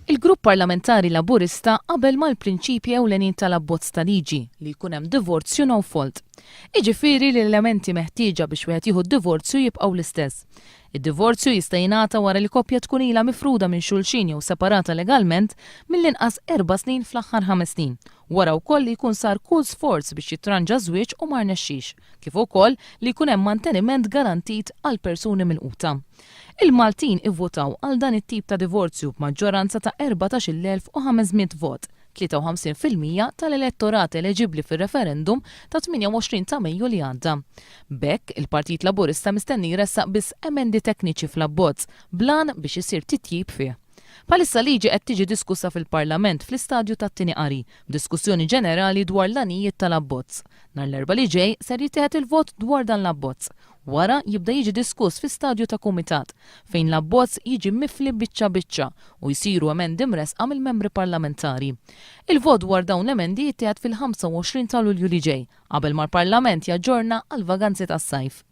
Il-Grupp Parlamentari Laburista qabel mal-prinċipji ewlenin tal-abbozz ta' liġi li jkun hemm divorzju no fault. Jiġifieri li l-elementi meħtieġa biex wieħed jieħu d-divorzju jibqgħu l-istess. Id-divorzju jista' jingħata wara li koppja tkun ilha mifruda minn xulxin jew separata legalment mill-inqas 4 snin fl-aħħar 5 snin, wara wkoll li jkun sar kull sforz biex jitranġa żwieġ u ma rnexxix, kif ukoll li jkun hemm manteniment garantit għal persuni milquta. Il-Maltin ivvotaw għal dan it-tip ta' divorzju b'maġġoranza ta' 14,500 vot, 53% tal-elettorat eleġibbli fir-referendum ta' 28 ta' Mejju li għadda. B'hekk il-Partit Laburista mistenni jressaq biss emendi tekniċi fl-abbozz blan biex isir titjib fih. Bħalissa liġi qed tiġi diskussa fil-Parlament fl-istadju tat-tieni qari, b'diskussjoni ġenerali dwar l-għanijiet tal-abbozz. Nhar l-Erbgħa li ġej ser jittieħed il-vot dwar dan l-abbozz. Wara jibda jiġi diskuss fi stadju ta' kumitat fejn l-abbozz jiġi mifli biċċa u jsiru emendi mresqa mill-membri parlamentari. Il-vot dwar dawn l-emendi jittieħed fil-25 ta' Lulju li ġej, qabel mal-Parlament jaġġorna għal vaganzi tas-sajf.